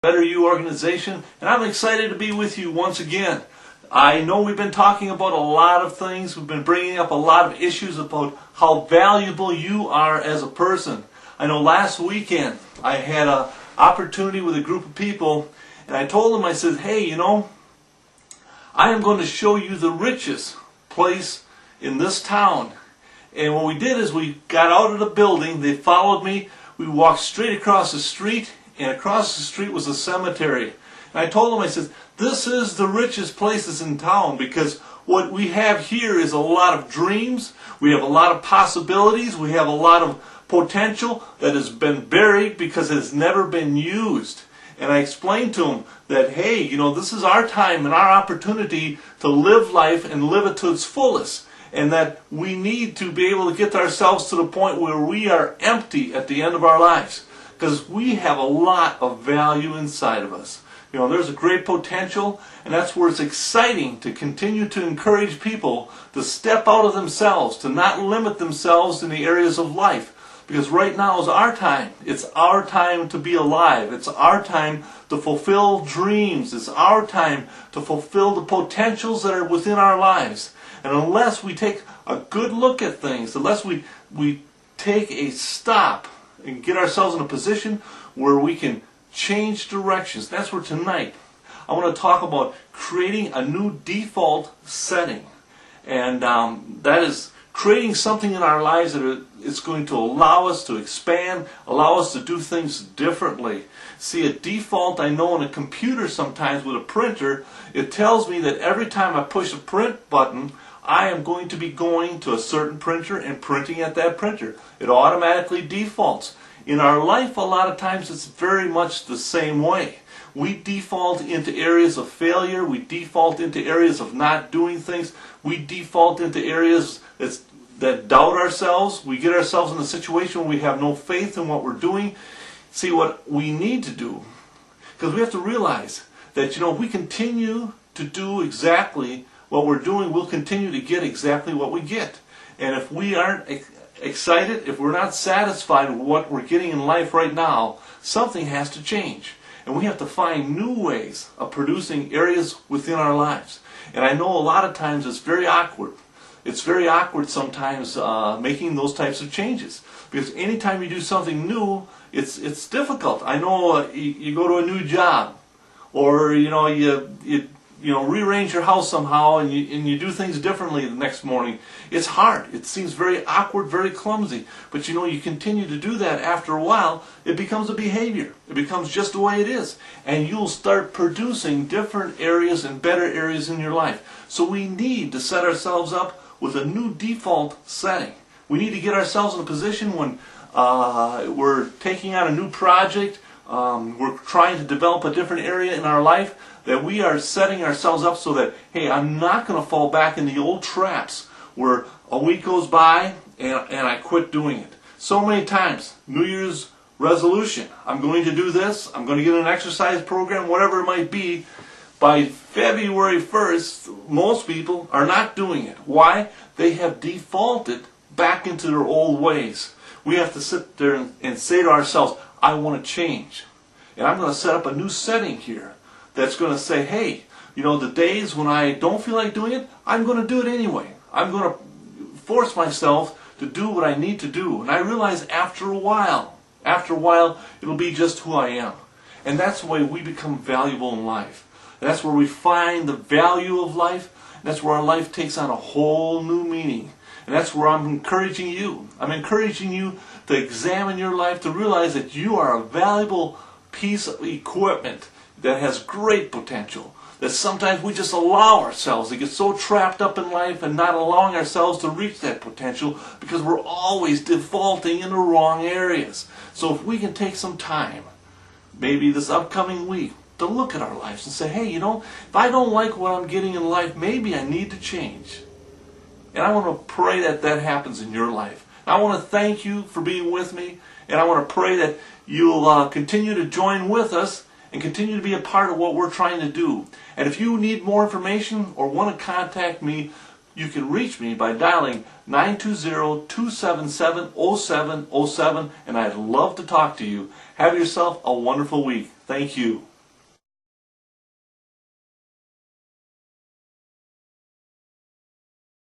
Better You organization, and I'm excited to be with you once again. I know we've been talking about a lot of things. We've been bringing up a lot of issues about how valuable you are as a person. I know last weekend I had an opportunity with a group of people, and I told them, I said, hey, I am going to show you the richest place in this town. And what we did is we got out of the building, they followed me, we walked straight across the street, and across the street was a cemetery. And I told them, I said, this is the richest places in town, because what we have here is a lot of dreams, we have a lot of possibilities, we have a lot of potential that has been buried because it has never been used. And I explained to them that, hey, this is our time and our opportunity to live life and live it to its fullest. And that we need to be able to get ourselves to the point where we are empty at the end of our lives. Because we have a lot of value inside of us. There's a great potential, and that's where it's exciting to continue to encourage people to step out of themselves, to not limit themselves in the areas of life. Because right now is our time. It's our time to be alive. It's our time to fulfill dreams. It's our time to fulfill the potentials that are within our lives. And unless we take a good look at things, unless we take a stop and get ourselves in a position where we can change directions. That's where tonight I want to talk about creating a new default setting. And that is creating something in our lives that is going to allow us to expand, allow us to do things differently. See, a default, I know on a computer sometimes with a printer, it tells me that every time I push a print button, I am going to be going to a certain printer and printing at that printer. It automatically defaults. In our life, a lot of times it's very much the same way. We default into areas of failure. We default into areas of not doing things. We default into areas that doubt ourselves. We get ourselves in a situation where we have no faith in what we're doing. See, what we need to do, because we have to realize that, if we continue to do exactly what we're doing, we'll continue to get exactly what we get. And if we aren't excited, if we're not satisfied with what we're getting in life right now, something has to change. And we have to find new ways of producing areas within our lives. And I know a lot of times it's very awkward. It's very awkward sometimes making those types of changes. Because anytime you do something new, it's difficult. I know you go to a new job, or you rearrange your house somehow, and you do things differently the next morning. It's hard. It seems very awkward, very clumsy. But you continue to do that. After a while, it becomes a behavior. It becomes just the way it is. And you'll start producing different areas and better areas in your life. So we need to set ourselves up with a new default setting. We need to get ourselves in a position when we're taking on a new project, we're trying to develop a different area in our life, that we are setting ourselves up so that, hey, I'm not going to fall back in the old traps where a week goes by and I quit doing it. So many times, New Year's resolution, I'm going to do this, I'm going to get an exercise program, whatever it might be. By February 1st, most people are not doing it. Why? They have defaulted back into their old ways. We have to sit there and say to ourselves, I want to change. And I'm going to set up a new setting here that's going to say, hey, the days when I don't feel like doing it, I'm going to do it anyway. I'm going to force myself to do what I need to do. And I realize after a while, it'll be just who I am. And that's the way we become valuable in life. And that's where we find the value of life. And that's where our life takes on a whole new meaning. And that's where I'm encouraging you. I'm encouraging you to examine your life, to realize that you are a valuable piece of equipment that has great potential. That sometimes we just allow ourselves to get so trapped up in life and not allowing ourselves to reach that potential because we're always defaulting in the wrong areas. So if we can take some time, maybe this upcoming week, to look at our lives and say, hey, if I don't like what I'm getting in life, maybe I need to change. And I want to pray that that happens in your life. I want to thank you for being with me, and I want to pray that you'll continue to join with us and continue to be a part of what we're trying to do. And if you need more information or want to contact me, you can reach me by dialing 920-277-0707, and I'd love to talk to you. Have yourself a wonderful week. Thank you.